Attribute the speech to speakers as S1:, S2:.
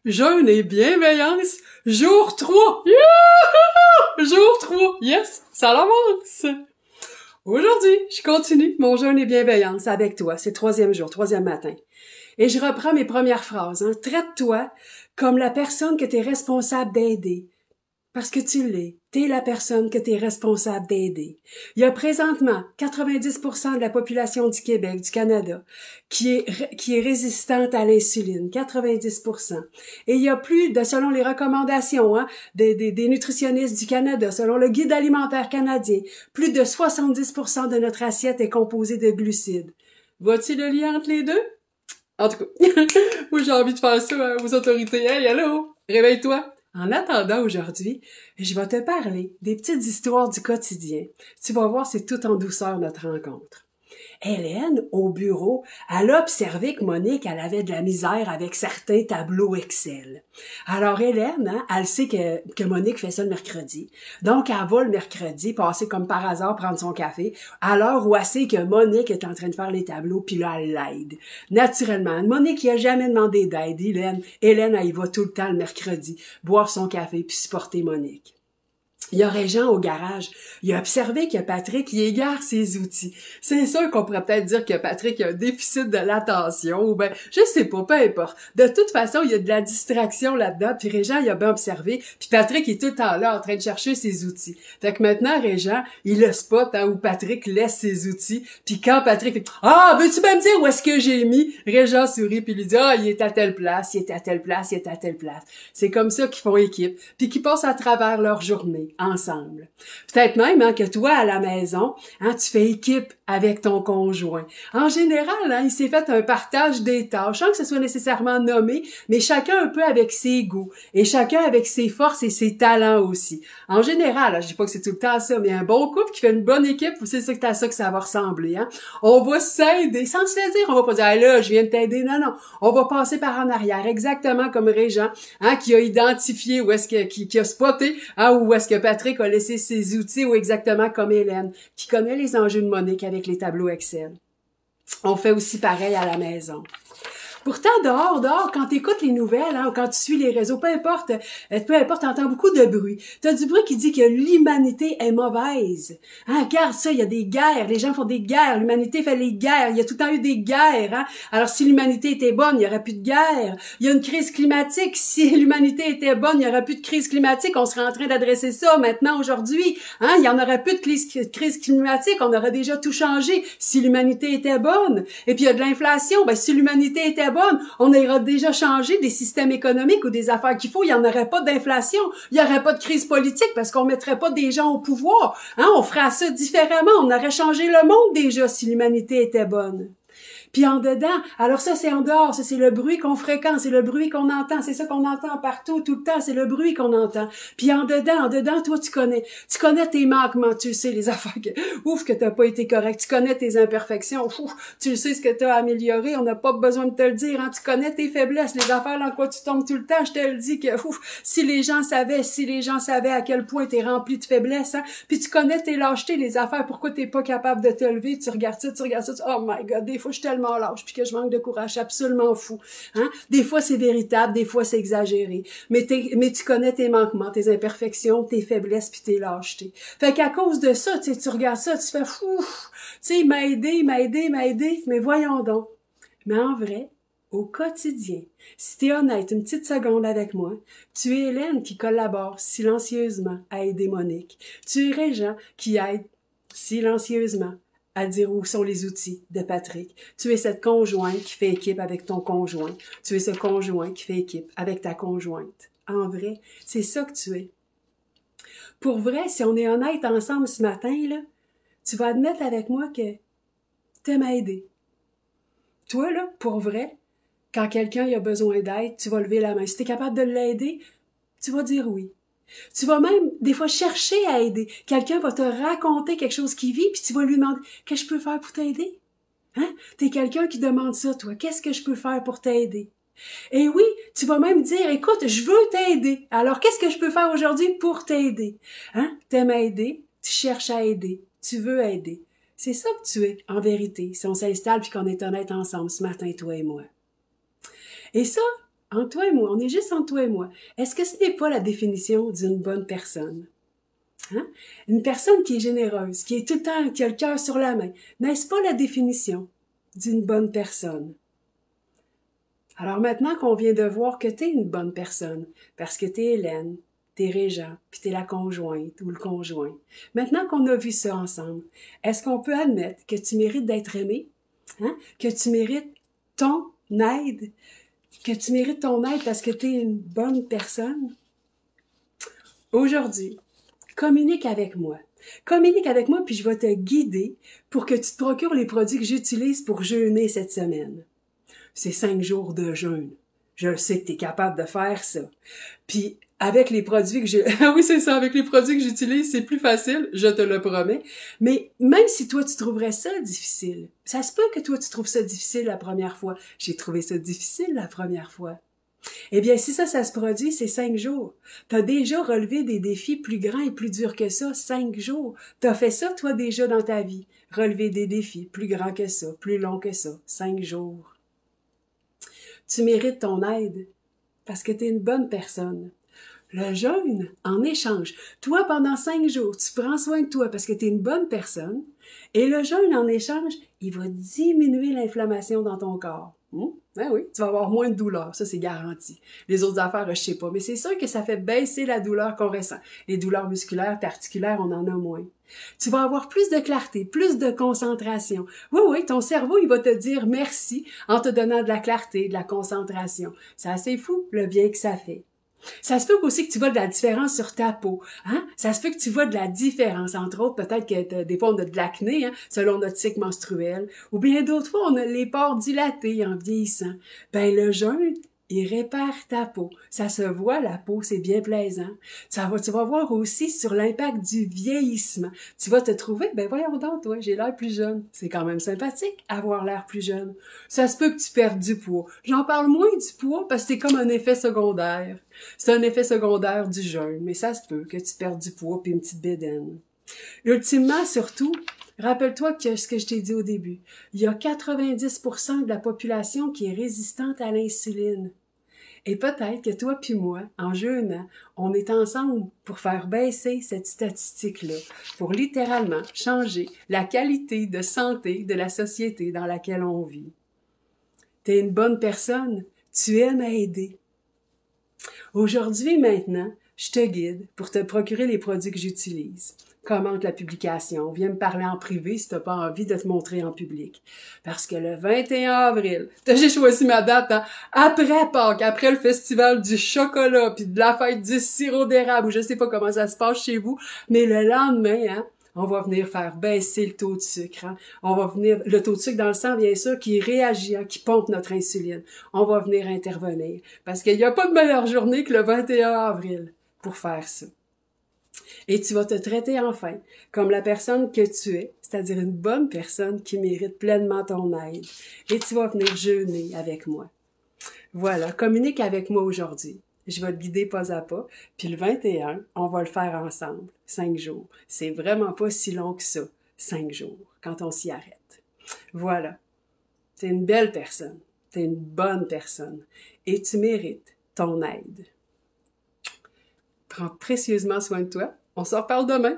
S1: Jeûne et bienveillance, jour 3. Yeah! Jour 3. Yes, ça avance. Aujourd'hui, je continue mon jeûne et bienveillance avec toi. C'est le 3e jour, 3e matin. Et je reprends mes premières phrases. Traite-toi comme la personne que tu es responsable d'aider. Parce que tu l'es. T'es la personne que t'es responsable d'aider. Il y a présentement 90% de la population du Québec, du Canada, qui est résistante à l'insuline. 90%. Et il y a plus de, selon les recommandations des nutritionnistes du Canada, selon le Guide alimentaire canadien, plus de 70% de notre assiette est composée de glucides. Vois-tu le lien entre les deux? En tout cas, moi j'ai envie de faire ça aux autorités. Hey, allô? Réveille-toi! En attendant aujourd'hui, je vais te parler des petites histoires du quotidien. Tu vas voir, c'est tout en douceur notre rencontre. Hélène, au bureau, elle a observé que Monique, elle avait de la misère avec certains tableaux Excel. Alors Hélène, elle sait que Monique fait ça le mercredi. Donc, elle va le mercredi passer comme par hasard prendre son café à l'heure où elle sait que Monique est en train de faire les tableaux, puis là, elle l'aide. Naturellement, Monique n'a jamais demandé d'aide. Hélène, elle y va tout le temps le mercredi, boire son café puis supporter Monique. Il y a Régent au garage. Il a observé que Patrick, il égare ses outils. C'est sûr qu'on pourrait peut-être dire que Patrick a un déficit de l'attention, ou ben, je sais pas, peu importe. De toute façon, il y a de la distraction là-dedans, puis Régent, il a bien observé, puis Patrick est tout le temps là en train de chercher ses outils. Fait que maintenant, Régent, il le spot où Patrick laisse ses outils, puis quand Patrick fait « Ah, veux-tu bien me dire où est-ce que j'ai mis? » Régent sourit, puis lui dit « Ah, il est à telle place, il est à telle place, il est à telle place. » C'est comme ça qu'ils font équipe, puis qu'ils passent à travers leur journée ensemble. Peut-être même que toi, à la maison, tu fais équipe avec ton conjoint. En général, il s'est fait un partage des tâches, sans que ce soit nécessairement nommé, mais chacun un peu avec ses goûts, et chacun avec ses forces et ses talents aussi. En général, je dis pas que c'est tout le temps ça, mais un bon couple qui fait une bonne équipe, c'est ça que ça va ressembler. On va s'aider, sans se le dire, on va pas dire hey, « là, je viens de t'aider », non. On va passer par en arrière, exactement comme Régent, qui a identifié où est-ce qui a spoté, où est-ce que Patrick a laissé ses outils, ou exactement comme Hélène, qui connaît les enjeux de Monique avec les tableaux Excel. On fait aussi pareil à la maison. Pourtant, dehors, quand tu écoutes les nouvelles, ou quand tu suis les réseaux, peu importe, t'entends beaucoup de bruit. T'as du bruit qui dit que l'humanité est mauvaise. Regarde ça, il y a des guerres, les gens font des guerres, l'humanité fait les guerres, il y a tout le temps eu des guerres. Alors, si l'humanité était bonne, il y aurait plus de guerre. Il y a une crise climatique, si l'humanité était bonne, il y aurait plus de crise climatique, on serait en train d'adresser ça maintenant, aujourd'hui. Il y en aurait plus de crise climatique, on aurait déjà tout changé si l'humanité était bonne. Et puis, il y a de l'inflation, si l'humanité était bonne, on aurait déjà changé des systèmes économiques ou des affaires qu'il faut, il n'y en aurait pas d'inflation, il n'y aurait pas de crise politique parce qu'on mettrait pas des gens au pouvoir. On ferait ça différemment, on aurait changé le monde déjà si l'humanité était bonne. Puis en dedans, alors ça c'est en dehors, ça c'est le bruit qu'on fréquente, c'est le bruit qu'on entend, c'est ça qu'on entend partout, tout le temps, c'est le bruit qu'on entend. Puis en dedans, toi tu connais tes manquements, tu sais les affaires que t'as pas été correct, tu connais tes imperfections, tu sais ce que t'as amélioré, on n'a pas besoin de te le dire, tu connais tes faiblesses, les affaires dans quoi tu tombes tout le temps, je te le dis que si les gens savaient à quel point t'es rempli de faiblesses, puis tu connais tes lâchetés, les affaires, pourquoi t'es pas capable de te lever, tu regardes ça, oh my god, des fois je suis tellement lâche puis que je manque de courage, absolument fou. Des fois c'est véritable, des fois c'est exagéré, mais tu connais tes manquements, tes imperfections, tes faiblesses puis tes lâchetés. Fait qu'à cause de ça, tu regardes ça, tu fais fou, tu sais, il m'a aidé, mais voyons donc. Mais en vrai, au quotidien, si t'es honnête une petite seconde avec moi, tu es Hélène qui collabore silencieusement à aider Monique. Tu es Régent qui aide silencieusement à dire où sont les outils de Patrick. Tu es cette conjointe qui fait équipe avec ton conjoint. Tu es ce conjoint qui fait équipe avec ta conjointe. En vrai, c'est ça que tu es. Pour vrai, si on est honnête ensemble ce matin, là, tu vas admettre avec moi que t'aimes aider. Toi, là, pour vrai, quand quelqu'un a besoin d'aide, tu vas lever la main. Si t'es capable de l'aider, tu vas dire oui. Tu vas même, des fois, chercher à aider. Quelqu'un va te raconter quelque chose qu'il vit, puis tu vas lui demander « Qu'est-ce que je peux faire pour t'aider? » T'es quelqu'un qui demande ça, toi. « Qu'est-ce que je peux faire pour t'aider? » Et oui, tu vas même dire « Écoute, je veux t'aider. Alors, qu'est-ce que je peux faire aujourd'hui pour t'aider? » T'aimes aider, tu cherches à aider, tu veux aider. C'est ça que tu es, en vérité, si on s'installe puis qu'on est honnête ensemble ce matin, toi et moi. Et ça, entre toi et moi, on est juste entre toi et moi. Est-ce que ce n'est pas la définition d'une bonne personne? Hein? Une personne qui est généreuse, qui est tout le temps, qui a le cœur sur la main, n'est-ce pas la définition d'une bonne personne? Alors maintenant qu'on vient de voir que t'es une bonne personne, parce que t'es Hélène, t'es Régent, puis t'es la conjointe ou le conjoint. Maintenant qu'on a vu ça ensemble, est-ce qu'on peut admettre que tu mérites d'être aimé? Hein? Que tu mérites ton aide? Que tu mérites ton aide parce que t'es une bonne personne? Aujourd'hui, communique avec moi. Communique avec moi, puis je vais te guider pour que tu te procures les produits que j'utilise pour jeûner cette semaine. C'est 5 jours de jeûne. Je sais que tu es capable de faire ça. Puis, avec les produits que oui, c'est ça, avec les produits que j'utilise, c'est plus facile, je te le promets. Mais même si toi, tu trouverais ça difficile, ça se peut que toi, tu trouves ça difficile la première fois. J'ai trouvé ça difficile la première fois. Eh bien, si ça se produit, c'est 5 jours. T'as déjà relevé des défis plus grands et plus durs que ça, 5 jours. T'as fait ça, toi, déjà dans ta vie. Relever des défis plus grands que ça, plus longs que ça, 5 jours. Tu mérites ton aide parce que tu es une bonne personne. Le jeûne, en échange, toi, pendant 5 jours, tu prends soin de toi parce que tu es une bonne personne, et le jeûne, en échange, il va diminuer l'inflammation dans ton corps. Ben oui, tu vas avoir moins de douleur, ça c'est garanti. Les autres affaires, je sais pas, mais c'est sûr que ça fait baisser la douleur qu'on ressent. Les douleurs musculaires, articulaires, on en a moins. Tu vas avoir plus de clarté, plus de concentration. Oui, ton cerveau, il va te dire merci en te donnant de la clarté, de la concentration. C'est assez fou, le bien que ça fait. Ça se peut aussi que tu vois de la différence sur ta peau. Hein? Ça se peut que tu vois de la différence. Entre autres, peut-être que des fois, on a de l'acné, hein, selon notre cycle menstruel. Ou bien d'autres fois, on a les pores dilatés en vieillissant. Ben, le jeûne, il répare ta peau. Ça se voit, la peau, c'est bien plaisant. Tu vas voir aussi sur l'impact du vieillissement. Tu vas te trouver, ben voyons donc, toi, j'ai l'air plus jeune. C'est quand même sympathique, avoir l'air plus jeune. Ça se peut que tu perdes du poids. J'en parle moins du poids parce que c'est comme un effet secondaire. C'est un effet secondaire du jeûne, mais ça se peut que tu perdes du poids puis une petite bédaine. Ultimement, surtout, rappelle-toi que ce que je t'ai dit au début, il y a 90% de la population qui est résistante à l'insuline. Et peut-être que toi puis moi, en jeûnant, on est ensemble pour faire baisser cette statistique-là, pour littéralement changer la qualité de santé de la société dans laquelle on vit. T'es une bonne personne, tu aimes aider. Aujourd'hui, maintenant, je te guide pour te procurer les produits que j'utilise. Commente la publication, viens me parler en privé si t'as pas envie de te montrer en public. Parce que le 21 avril, j'ai choisi ma date, hein, après Pâques, après le festival du chocolat, puis de la fête du sirop d'érable, ou je sais pas comment ça se passe chez vous, mais le lendemain, hein, on va venir faire baisser le taux de sucre. Hein. On va venir, le taux de sucre dans le sang, bien sûr, qui réagit, hein, qui pompe notre insuline. On va venir intervenir. Parce qu'il n'y a pas de meilleure journée que le 21 avril pour faire ça. Et tu vas te traiter enfin comme la personne que tu es, c'est-à-dire une bonne personne qui mérite pleinement ton aide. Et tu vas venir jeûner avec moi. Voilà, communique avec moi aujourd'hui. Je vais te guider pas à pas. Puis le 21, on va le faire ensemble. 5 jours. C'est vraiment pas si long que ça. 5 jours, quand on s'y arrête. Voilà. T'es une belle personne. T'es une bonne personne. Et tu mérites ton aide. Prends précieusement soin de toi. On s'en reparle demain.